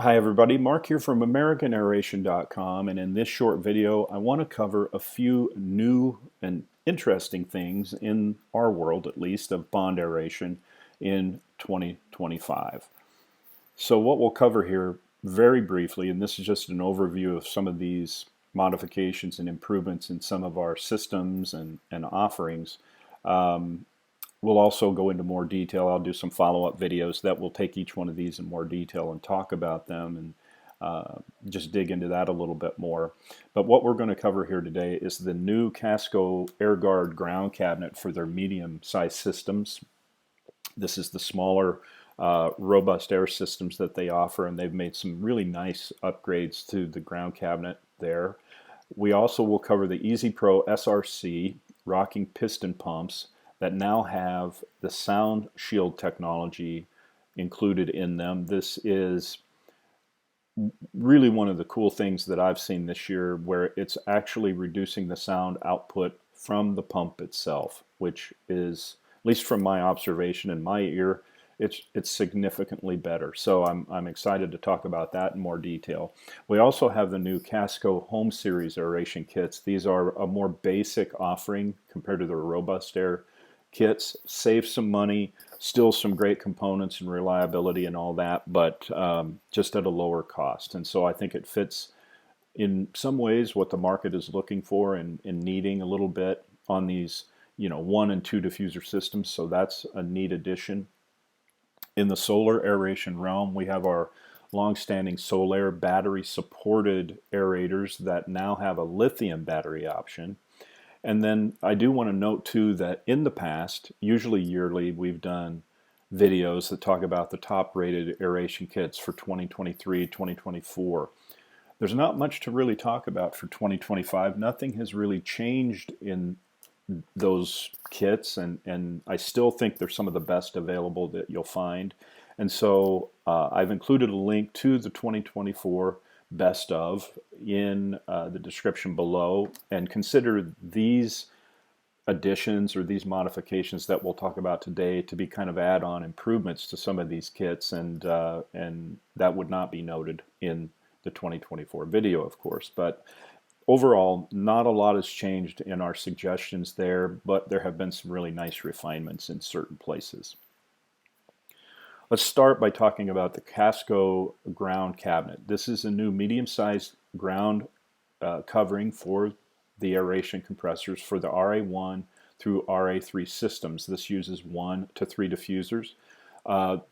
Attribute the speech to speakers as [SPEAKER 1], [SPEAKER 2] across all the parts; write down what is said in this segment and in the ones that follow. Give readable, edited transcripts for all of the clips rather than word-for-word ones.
[SPEAKER 1] Hi everybody, Mark here from AmericanAeration.com, and in this short video I want to cover a few new and interesting things in our world, at least, of bond aeration in 2025. So what we'll cover here very briefly, and this is just an overview of some of these modifications and improvements in some of our systems and offerings. We'll also go into more detail. I'll do some follow-up videos that will take each one of these in more detail and talk about them and just dig into that a little bit more. But what we're going to cover here today is the new Casco AirGuard ground cabinet for their medium-sized systems. This is the smaller robust air systems that they offer, and they've made some really nice upgrades to the ground cabinet there. We also will cover the EasyPro SRC rocking piston pumps that now have the sound shield technology included in them. This is really one of the cool things that I've seen this year, where it's actually reducing the sound output from the pump itself, which is, at least from my observation in my ear, it's significantly better. So I'm excited to talk about that in more detail. We also have the new Casco Home Series aeration kits. These are a more basic offering compared to the robust air kits. Save some money, still some great components and reliability and all that, but just at a lower cost. And so I think it fits in some ways what the market is looking for and needing a little bit on these, 1 and 2 diffuser systems. So that's a neat addition. In the solar aeration realm, we have our long-standing Solaer battery-supported aerators that now have a lithium battery option. And then I do want to note too that in the past, usually yearly, we've done videos that talk about the top rated aeration kits for 2023, 2024. There's not much to really talk about for 2025. Nothing has really changed in those kits, and I still think they're some of the best available that you'll find. And so I've included a link to the 2024 best of in the description below, and consider these additions or these modifications that we'll talk about today to be kind of add-on improvements to some of these kits, and that would not be noted in the 2024 video, of course. But overall, not a lot has changed in our suggestions there, but there have been some really nice refinements in certain places. Let's start by talking about the Casco ground cabinet. This is a new medium-sized ground covering for the aeration compressors for the RA1 through RA3 systems. This uses 1 to 3 diffusers.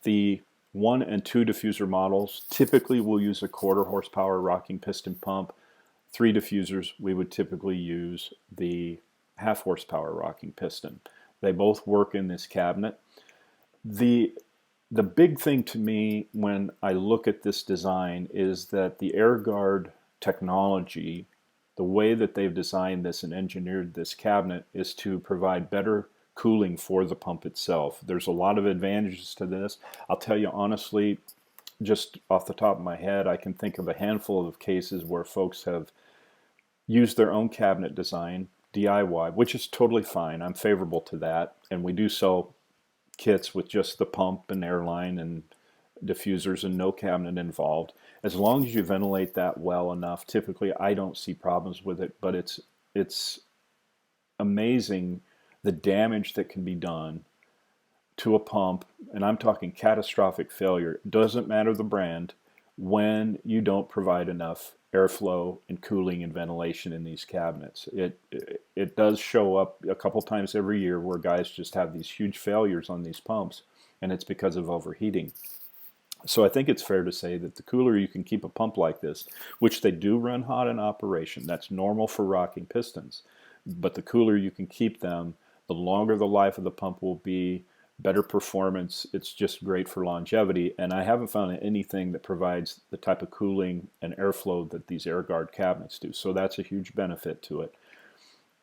[SPEAKER 1] The 1 and 2 diffuser models typically will use a 1/4 horsepower rocking piston pump. 3 diffusers, we would typically use the 1/2 horsepower rocking piston. They both work in this cabinet. The big thing to me when I look at this design is that the AirGuard technology, the way that they've designed this and engineered this cabinet, is to provide better cooling for the pump itself. There's a lot of advantages to this. I'll tell you honestly, just off the top of my head, I can think of a handful of cases where folks have used their own cabinet design, DIY, which is totally fine. I'm favorable to that, and we do sell kits with just the pump and airline and diffusers and no cabinet involved. As long as you ventilate that well enough, typically I don't see problems with it, but it's amazing the damage that can be done to a pump, and I'm talking catastrophic failure. It doesn't matter the brand, when you don't provide enough airflow and cooling and ventilation in these cabinets. It does show up a couple times every year where guys just have these huge failures on these pumps, and it's because of overheating. So I think it's fair to say that the cooler you can keep a pump like this, which they do run hot in operation, that's normal for rocking pistons, but the cooler you can keep them, the longer the life of the pump will be, better performance. It's just great for longevity, and I haven't found anything that provides the type of cooling and airflow that these AirGuard cabinets do. So that's a huge benefit to it.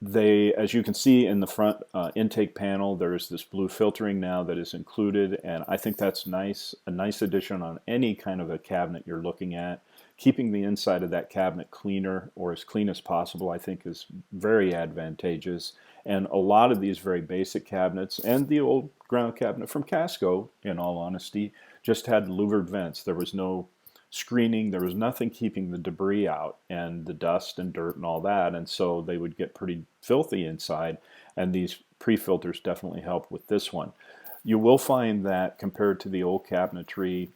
[SPEAKER 1] They, as you can see in the front intake panel, there's this blue filtering now that is included, and I think that's nice, a nice addition on any kind of a cabinet you're looking at. Keeping the inside of that cabinet cleaner, or as clean as possible, I think is very advantageous. And a lot of these very basic cabinets, and the old ground cabinet from Casco, in all honesty, just had louvered vents. There was no screening. There was nothing keeping the debris out and the dust and dirt and all that, and so they would get pretty filthy inside, and these pre-filters definitely help with this one. You will find that compared to the old cabinetry,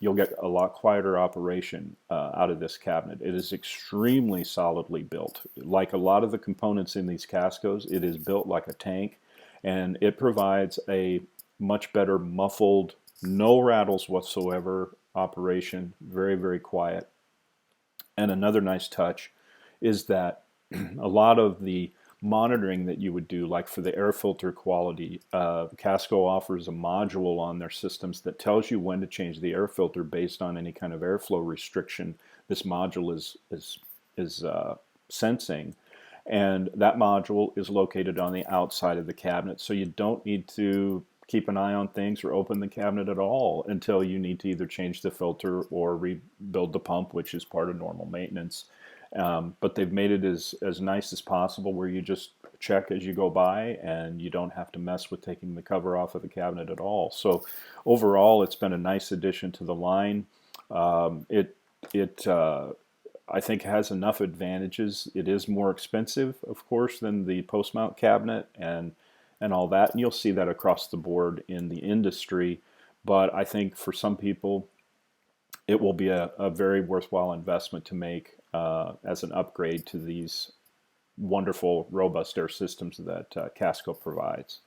[SPEAKER 1] you'll get a lot quieter operation out of this cabinet. It is extremely solidly built. Like a lot of the components in these Cascos, it is built like a tank, and it provides a much better muffled, no rattles whatsoever operation, very, very quiet. And another nice touch is that a lot of the monitoring that you would do, like for the air filter quality, Casco offers a module on their systems that tells you when to change the air filter based on any kind of airflow restriction this module is sensing. And that module is located on the outside of the cabinet, so you don't need to keep an eye on things or open the cabinet at all until you need to either change the filter or rebuild the pump, which is part of normal maintenance. But they've made it as nice as possible where you just check as you go by and you don't have to mess with taking the cover off of the cabinet at all. So overall, it's been a nice addition to the line. I think has enough advantages. It is more expensive, of course, than the post-mount cabinet and all that. And you'll see that across the board in the industry. But I think for some people, it will be a very worthwhile investment to make as an upgrade to these wonderful robust air systems that Casco provides.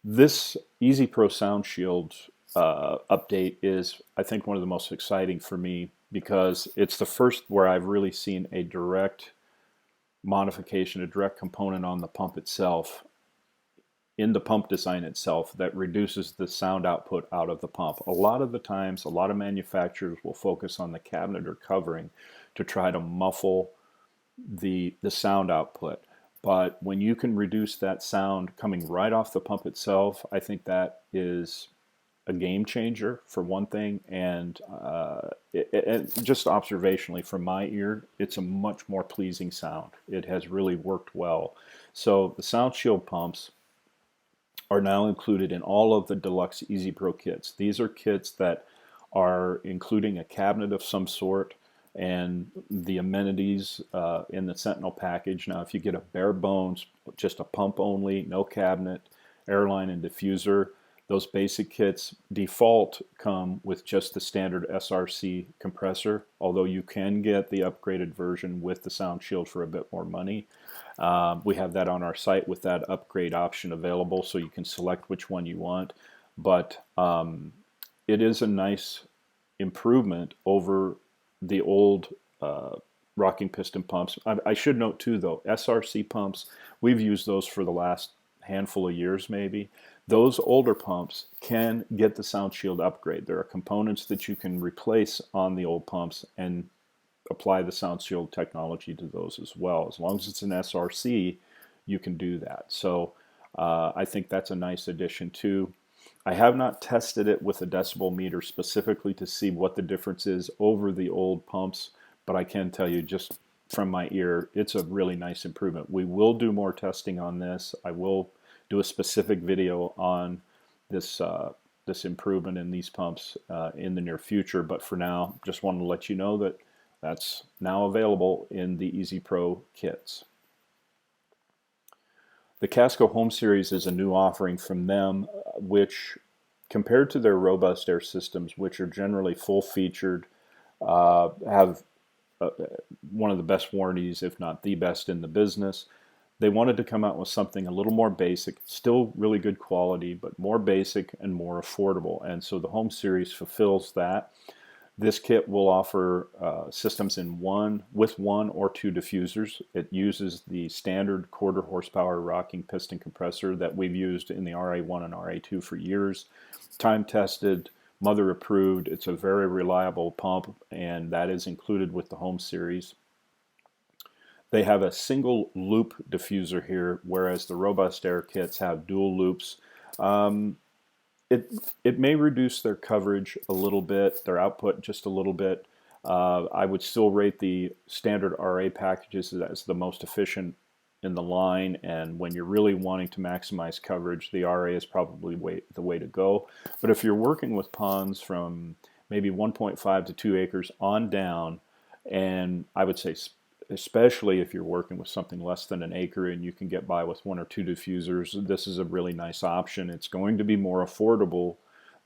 [SPEAKER 1] This EasyPro Sound Shield update is, I think, one of the most exciting for me because it's the first where I've really seen a direct modification, a direct component on the pump itself, in the pump design itself, that reduces the sound output out of the pump. A lot of the times, a lot of manufacturers will focus on the cabinet or covering to try to muffle the sound output. But when you can reduce that sound coming right off the pump itself, I think that is a game changer for one thing, and just observationally from my ear, it's a much more pleasing sound. It has really worked well. So the Sound Shield pumps are now included in all of the deluxe EasyPro kits. These are kits that are including a cabinet of some sort and the amenities in the Sentinel package. Now, if you get a bare bones, just a pump only, no cabinet, airline and diffuser, those basic kits default come with just the standard SRC compressor, although you can get the upgraded version with the Sound Shield for a bit more money. We have that on our site with that upgrade option available, so you can select which one you want. But it is a nice improvement over the old rocking piston pumps. I should note too, though, SRC pumps, we've used those for the last handful of years maybe. Those older pumps can get the Sound Shield upgrade. There are components that you can replace on the old pumps and apply the Sound Shield technology to those as well. As long as it's an SRC, you can do that. So I think that's a nice addition too. I have not tested it with a decibel meter specifically to see what the difference is over the old pumps, but I can tell you just from my ear, it's a really nice improvement. We will do more testing on this. I will do a specific video on this this improvement in these pumps in the near future, but for now, just wanted to let you know that that's now available in the EasyPro kits. The Casco Home Series is a new offering from them, which compared to their robust air systems, which are generally full-featured, have one of the best warranties, if not the best in the business. They wanted to come out with something a little more basic, still really good quality, but more basic and more affordable. And so the Home Series fulfills that. This kit will offer systems with one or two diffusers. It uses the standard quarter horsepower rocking piston compressor that we've used in the RA1 and RA2 for years. Time tested, mother approved. It's a very reliable pump, and that is included with the Home Series. They have a single loop diffuser here, whereas the robust air kits have dual loops. It may reduce their coverage a little bit, their output just a little bit. I would still rate the standard RA packages as the most efficient in the line, and when you're really wanting to maximize coverage, the RA is probably the way to go. But if you're working with ponds from maybe 1.5 to 2 acres on down. And I would say especially if you're working with something less than an acre and you can get by with 1 or 2 diffusers, this is a really nice option. It's going to be more affordable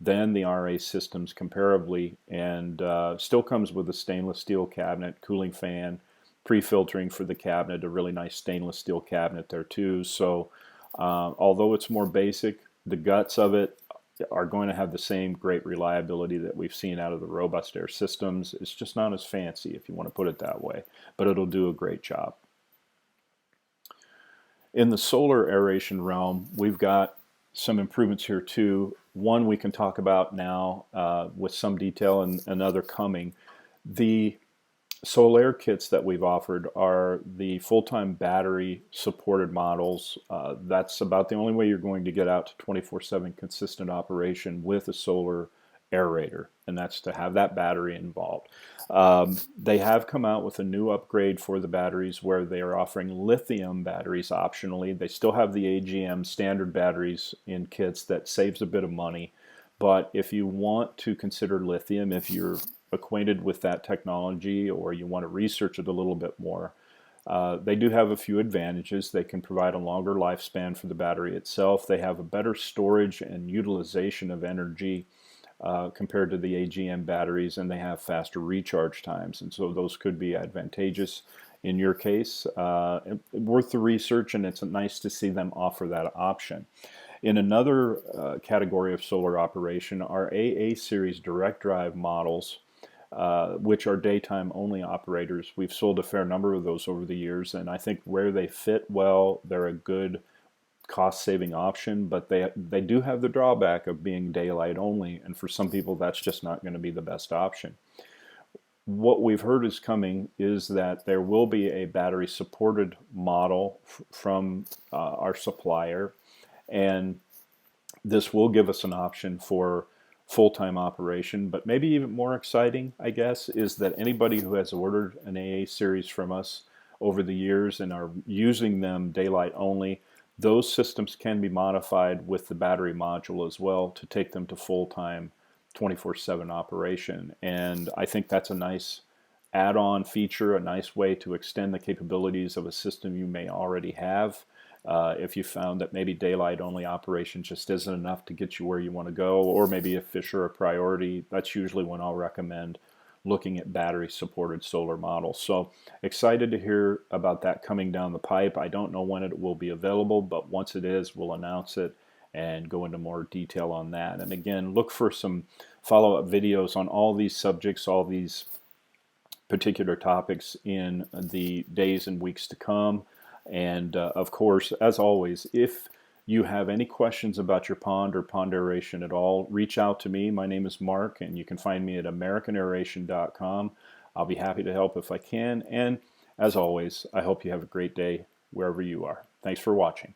[SPEAKER 1] than the RA systems comparably, and still comes with a stainless steel cabinet, cooling fan, pre-filtering for the cabinet, a really nice stainless steel cabinet there too. So although it's more basic, the guts of it are going to have the same great reliability that we've seen out of the robust air systems. It's just not as fancy, if you want to put it that way, but it'll do a great job. In the solar aeration realm, we've got some improvements here too. One we can talk about now with some detail, and another coming. The Solaer kits that we've offered are the full-time battery supported models. That's about the only way you're going to get out to 24/7 consistent operation with a solar aerator, and that's to have that battery involved. They have come out with a new upgrade for the batteries where they are offering lithium batteries optionally. They still have the AGM standard batteries in kits that saves a bit of money, but if you want to consider lithium, if you're acquainted with that technology or you want to research it a little bit more, they do have a few advantages. They can provide a longer lifespan for the battery itself. They have a better storage and utilization of energy compared to the AGM batteries, and they have faster recharge times, and so those could be advantageous in your case. Worth the research, and it's nice to see them offer that option. In another category of solar operation, our AA series direct drive models, which are daytime only operators. We've sold a fair number of those over the years, and I think where they fit well, they're a good cost-saving option, but they do have the drawback of being daylight only, and for some people that's just not going to be the best option. What we've heard is coming is that there will be a battery supported model from our supplier, and this will give us an option for full-time operation. But maybe even more exciting, I guess, is that anybody who has ordered an AA series from us over the years and are using them daylight only, those systems can be modified with the battery module as well to take them to full-time 24/7 operation. And I think that's a nice add-on feature, a nice way to extend the capabilities of a system you may already have. If you found that maybe daylight only operation just isn't enough to get you where you want to go, or maybe if fish are a priority, that's usually when I'll recommend looking at battery supported solar models. So excited to hear about that coming down the pipe. I don't know when it will be available, but once it is, we'll announce it and go into more detail on that. And again, look for some follow-up videos on all these subjects, all these particular topics in the days and weeks to come. And of course, as always, if you have any questions about your pond or pond aeration at all, reach out to me. My name is Mark, and you can find me at AmericanAeration.com. I'll be happy to help if I can. And as always, I hope you have a great day wherever you are. Thanks for watching.